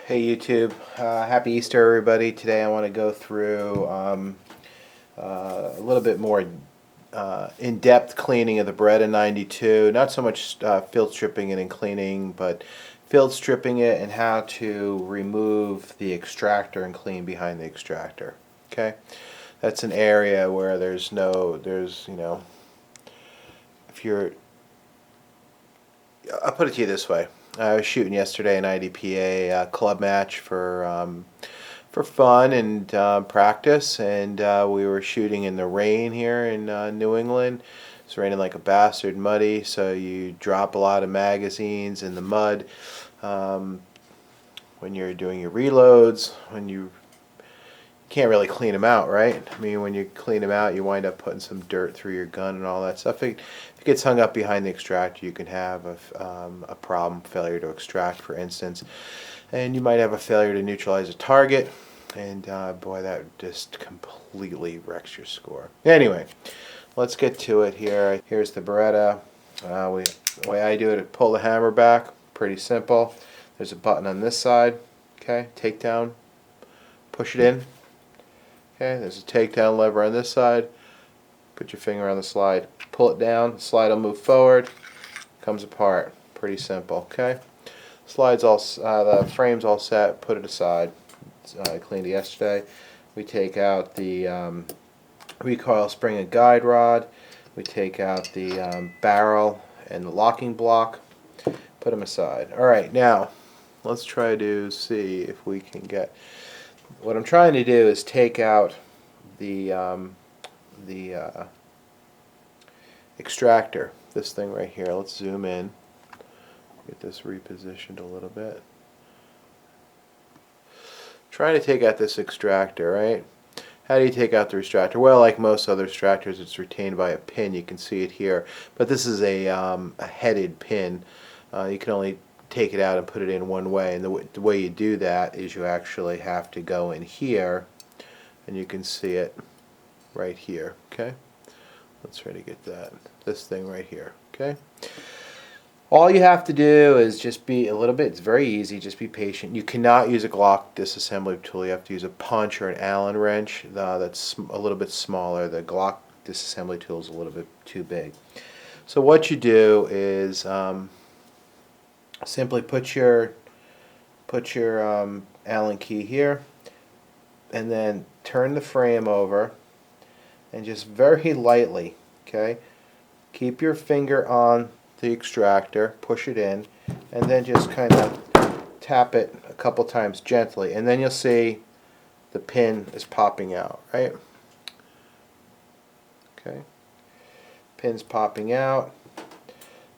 Hey YouTube, happy Easter everybody. Today I want to go through a little bit more in-depth cleaning of the Beretta 92. Not so much field stripping it and cleaning, but field stripping it and how to remove the extractor and clean behind the extractor. Okay, that's an area where if you're, I'll put it to you this way. I was shooting yesterday an IDPA club match for fun and practice, and we were shooting in the rain here in New England. It's raining like a bastard, muddy, so you drop a lot of magazines in the mud when you're doing your reloads. When you can't really clean them out, right? I mean, when you clean them out, you wind up putting some dirt through your gun and all that stuff. If it gets hung up behind the extractor, you can have a problem, failure to extract, for instance. And you might have a failure to neutralize a target. And boy, that just completely wrecks your score. Anyway, let's get to it here. Here's the Beretta. The way I do it, I pull the hammer back. Pretty simple. There's a button on this side. Okay, takedown. Push it in. Okay, there's a takedown lever on this side. Put your finger on the slide, pull it down, the slide will move forward, comes apart. Pretty simple, okay? The frame's all set, put it aside. I cleaned it yesterday. We take out the recoil spring and guide rod. We take out the barrel and the locking block. Put them aside. Alright, now let's try to see if we can get... What I'm trying to do is take out the extractor, this thing right here. Let's zoom in, get this repositioned a little bit. Trying to take out this extractor, right? How do you take out the extractor? Well, like most other extractors, it's retained by a pin. You can see it here, but this is a headed pin. You can only take it out and put it in one way, and the way you do that is you actually have to go in here, and you can see it right here. Okay, let's try to get this thing right here. Okay, all you have to do is just be a little bit, it's very easy, just be patient. You cannot use a Glock disassembly tool. You have to use a punch or an Allen wrench that's a little bit smaller. The Glock disassembly tool is a little bit too big. So what you do is simply put your Allen key here, and then turn the frame over, and just very lightly, okay, keep your finger on the extractor, push it in, and then just kind of tap it a couple times gently, and then you'll see the pin is popping out, right? Okay, pin's popping out.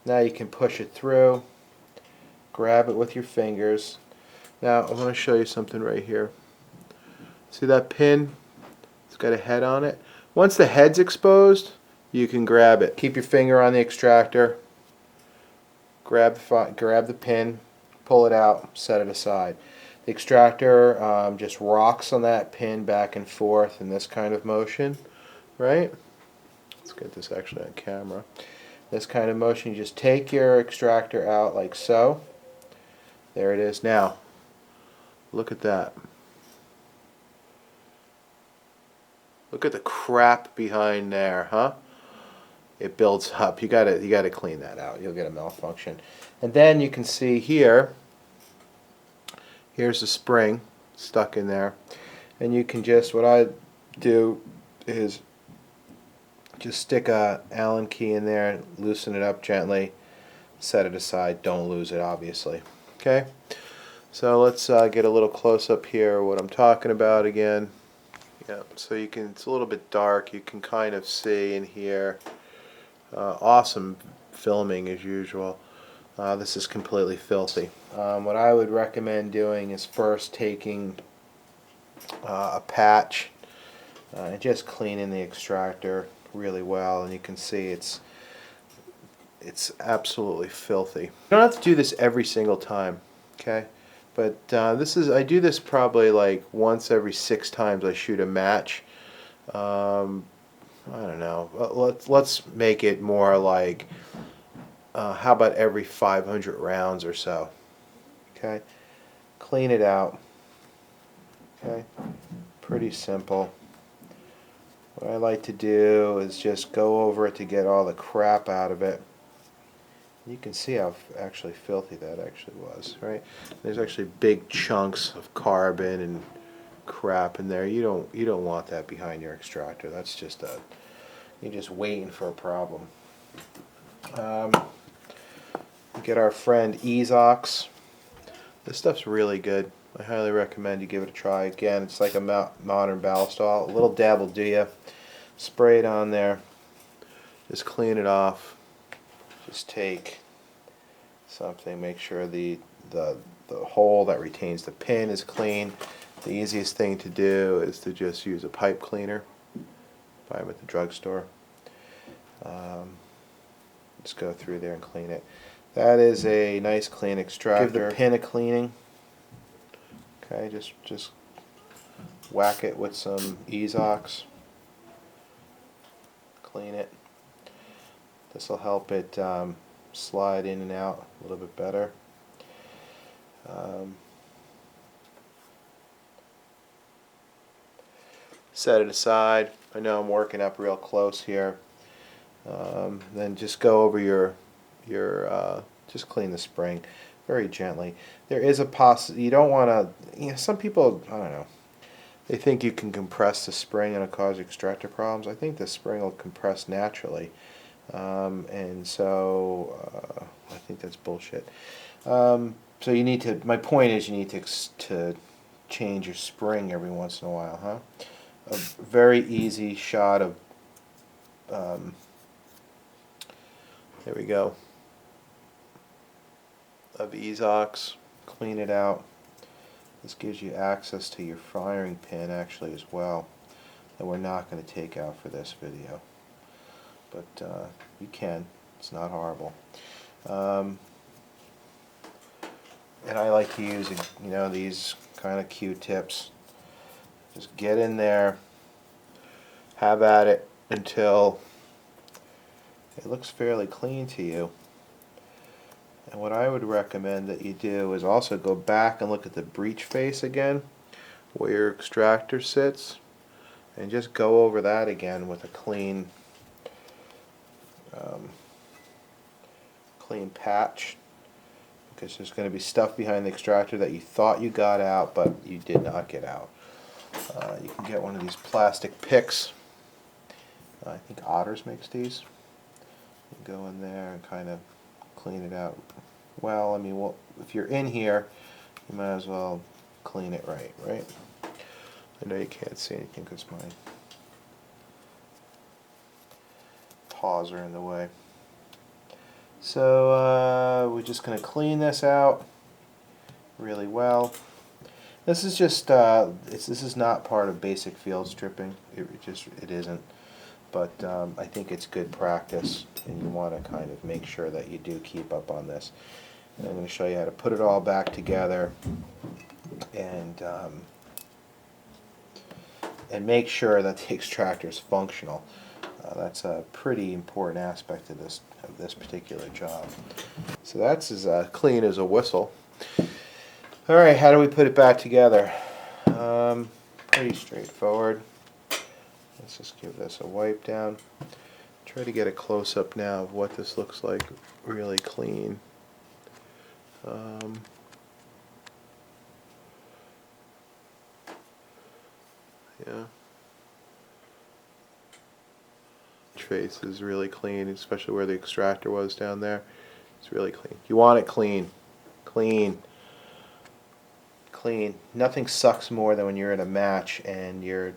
Now you can push it through. Grab it with your fingers. Now I want to show you something right here. See that pin? It's got a head on it. Once the head's exposed, you can grab it. Keep your finger on the extractor. Grab the pin, pull it out, set it aside. The extractor just rocks on that pin back and forth in this kind of motion, right? Let's get this actually on camera. This kind of motion, you just take your extractor out like so. There it is. Now, look at that. Look at the crap behind there, huh? It builds up. You gotta clean that out. You'll get a malfunction. And then you can see here, here's the spring stuck in there. And you can just, what I do is just stick a Allen key in there, loosen it up gently, set it aside. Don't lose it, obviously. Okay, so let's get a little close up here what I'm talking about again. Yeah, so you can, it's a little bit dark, you can kind of see in here. Awesome filming as usual. This is completely filthy. What I would recommend doing is first taking a patch and just cleaning the extractor really well, and you can see it's absolutely filthy. You don't have to do this every single time, okay? But I do this probably like once every 6 times I shoot a match. I don't know. Let's make it more like how about every 500 rounds or so? Okay. clean it out. Okay, pretty simple. What I like to do is just go over it to get all the crap out of it. You can see how actually filthy that actually was, right? There's actually big chunks of carbon and crap in there. You don't want that behind your extractor. That's just you're just waiting for a problem. Get our friend Easox. This stuff's really good. I highly recommend you give it a try. Again, it's like a modern ballistol. A little dab will do ya. Spray it on there. Just clean it off. Just take something. Make sure the hole that retains the pin is clean. The easiest thing to do is to just use a pipe cleaner. Buy them at the drugstore. Just go through there and clean it. That is a nice clean extractor. Give the pin a cleaning. Okay, just whack it with some Easox. Clean it. This will help it slide in and out a little bit better. Set it aside. I know I'm working up real close here. Then just go over your just clean the spring very gently. There is a you don't want to, some people, I don't know, they think you can compress the spring and it'll cause extractor problems. I think the spring will compress naturally, and so I think that's bullshit. So you need to, my point is you need to change your spring every once in a while, huh? A very easy shot of there we go, of Easox. Clean it out. This gives you access to your firing pin actually as well, that we're not going to take out for this video, but you can. It's not horrible. And I like to use these kind of Q-tips. Just get in there, have at it until it looks fairly clean to you. And what I would recommend that you do is also go back and look at the breech face again, where your extractor sits, and just go over that again with a clean clean patch, because there's going to be stuff behind the extractor that you thought you got out but you did not get out. You can get one of these plastic picks. I think Otters makes these. You go in there and kind of clean it out. Well, I mean, if you're in here, you might as well clean it right? I know you can't see anything because my paws are in the way. So we're just going to clean this out really well. This is just this is not part of basic field stripping. It isn't. But I think it's good practice, and you want to kind of make sure that you do keep up on this. And I'm going to show you how to put it all back together and make sure that the extractor is functional. That's a pretty important aspect of this particular job. So that's as clean as a whistle. All right, how do we put it back together? Pretty straightforward. Let's just give this a wipe down. Try to get a close-up now of what this looks like really clean. Yeah. Face is really clean, especially where the extractor was down there. It's really clean. You want it clean. Clean. Clean. Nothing sucks more than when you're in a match and you're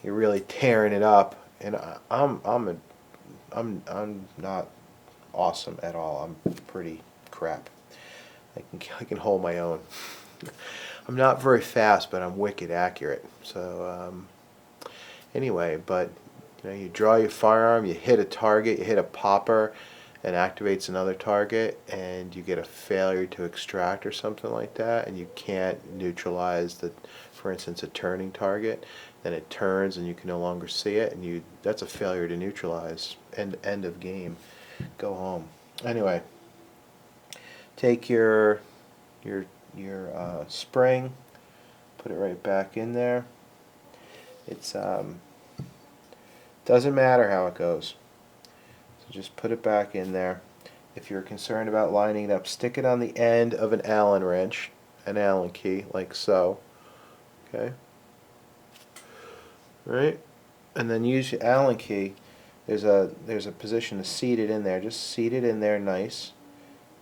really tearing it up. And I'm not awesome at all. I'm pretty crap. I can hold my own. I'm not very fast, but I'm wicked accurate. So anyway, but you draw your firearm, you hit a target, you hit a popper, and activates another target, and you get a failure to extract or something like that, and you can't neutralize for instance, a turning target. Then it turns and you can no longer see it, and that's a failure to neutralize. End of game. Go home. Anyway, take your your spring, put it right back in there. It's doesn't matter how it goes, so just put it back in there. If you're concerned about lining it up, stick it on the end of an Allen wrench, an Allen key, like so. Okay. Right, and then use your Allen key. There's a position to seat it in there. Just seat it in there nice.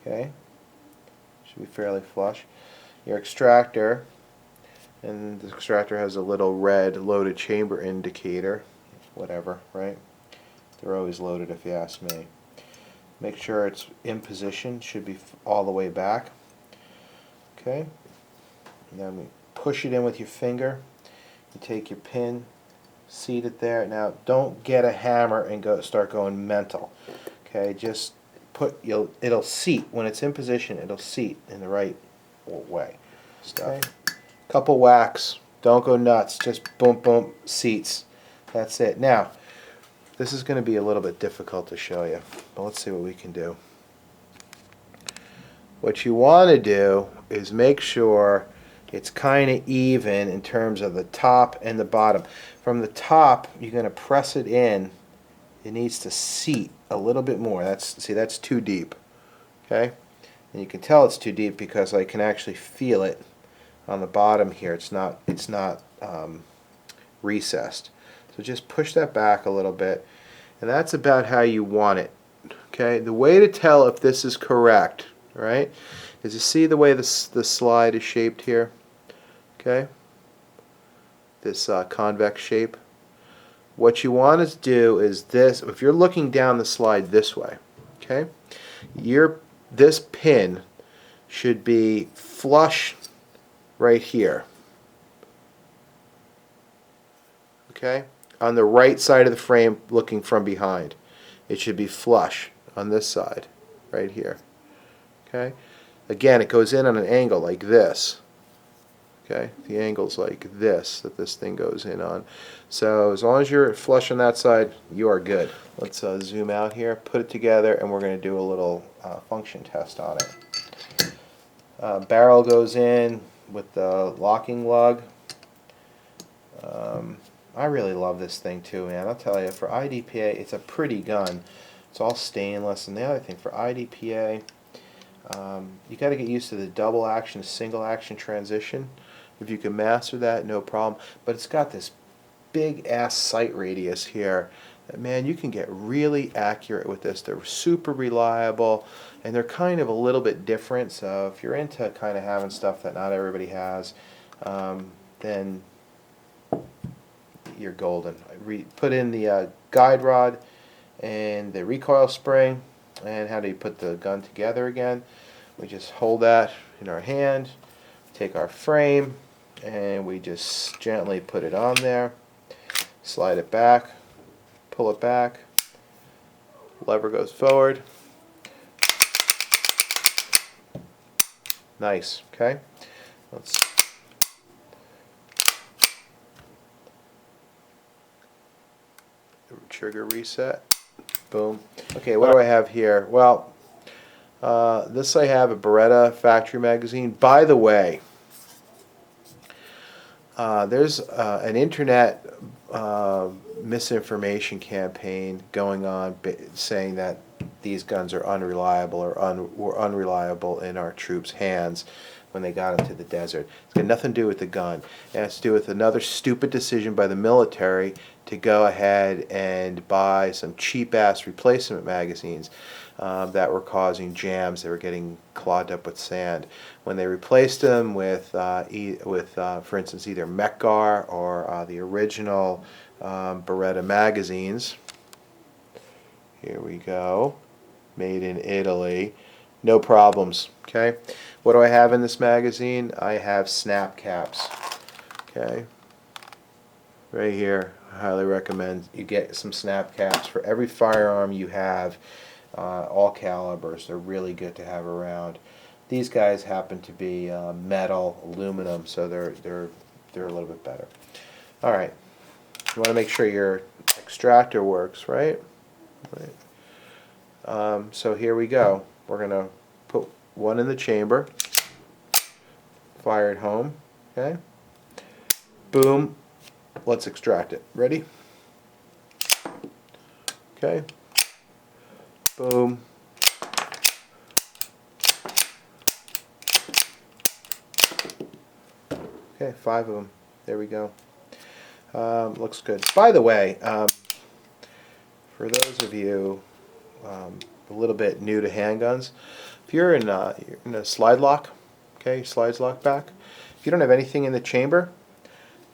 Okay. Should be fairly flush. Your extractor, and the extractor has a little red loaded chamber indicator. Whatever, right? They're always loaded if you ask me. Make sure it's in position. Should be all the way back. Okay. And then push it in with your finger. You take your pin, seat it there. Now don't get a hammer and start going mental. Okay, just it'll seat when it's in position. It'll seat in the right way. Okay. Couple whacks. Don't go nuts. Just boom, boom, seats. That's it. Now, this is going to be a little bit difficult to show you, but let's see what we can do. What you want to do is make sure it's kind of even in terms of the top and the bottom. From the top, you're going to press it in. It needs to seat a little bit more. That's too deep. Okay? And you can tell it's too deep because I can actually feel it on the bottom here. It's not recessed. So just push that back a little bit, and that's about how you want it. Okay? The way to tell if this is correct, right, is you see the way the slide is shaped here. Okay? This convex shape. What you want to do is this. If you're looking down the slide this way, okay, this pin should be flush right here. Okay? On the right side of the frame looking from behind. It should be flush on this side right here. Okay? Again, it goes in on an angle like this. Okay? The angle's like this that this thing goes in on. So as long as you're flush on that side, you are good. Let's zoom out here, put it together, and we're going to do a little function test on it. Barrel goes in with the locking lug. I really love this thing too, man. I'll tell you, for IDPA, it's a pretty gun. It's all stainless, and the other thing, for IDPA, you got to get used to the double action to single action transition. If you can master that, no problem. But it's got this big ass sight radius here. Man, you can get really accurate with this. They're super reliable, and they're kind of a little bit different. So if you're into kind of having stuff that not everybody has, then you're golden. Put in the guide rod and the recoil spring. And how do you put the gun together again? We just hold that in our hand, take our frame, and we just gently put it on there, slide it back, pull it back, lever goes forward. Nice, okay? Let's trigger reset. Boom. Okay, what do I have here? Well, this I have a Beretta factory magazine. By the way, there's an internet misinformation campaign going on saying that these guns are unreliable or were unreliable in our troops' hands when they got into the desert. It's got nothing to do with the gun. It has to do with another stupid decision by the military to go ahead and buy some cheap-ass replacement magazines that were causing jams. They were getting clogged up with sand. When they replaced them with for instance, either Mekgar or the original Beretta magazines, here we go, made in Italy, no problems. Okay, what do I have in this magazine? I have snap caps. Okay, right here. I highly recommend you get some snap caps for every firearm you have, all calibers. They're really good to have around. These guys happen to be metal, aluminum, so they're a little bit better. All right, you want to make sure your extractor works, right? So here we go. We're gonna put one in the chamber, fire it home. Okay. Boom. Let's extract it. Ready? Okay. Boom. Okay, 5 of them. There we go. Looks good. By the way, for those of you a little bit new to handguns, if you're in a slide lock, okay, slides lock back. If you don't have anything in the chamber,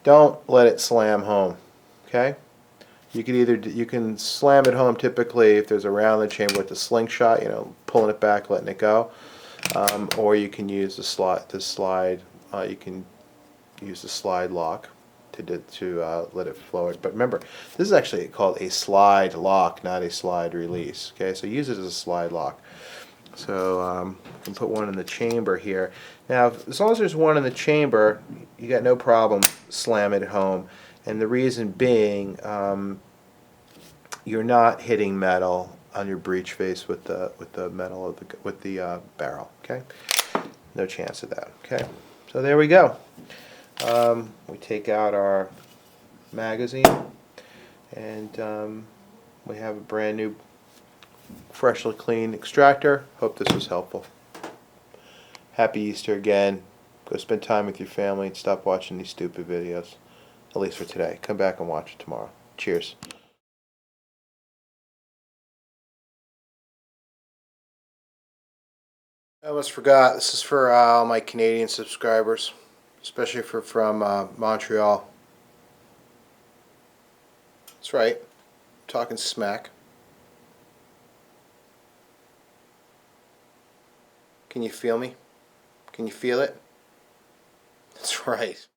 don't let it slam home. Okay, you can slam it home typically if there's a round in the chamber with the slingshot, pulling it back, letting it go, or you can use the slide. You can use the slide lock to let it forward. But remember, this is actually called a slide lock, not a slide release. Okay, so use it as a slide lock. So I can put one in the chamber here. Now, as long as there's one in the chamber, you got no problem slamming it home. And the reason being, you're not hitting metal on your breech face with the metal of the barrel. Okay, no chance of that. Okay, so there we go. We take out our magazine, and we have a brand new, freshly clean extractor. Hope this was helpful. Happy Easter again. Go spend time with your family and stop watching these stupid videos. At least for today. Come back and watch it tomorrow. Cheers. I almost forgot. This is for all my Canadian subscribers, especially from Montreal. That's right. I'm talking smack. Can you feel me? Can you feel it? That's right.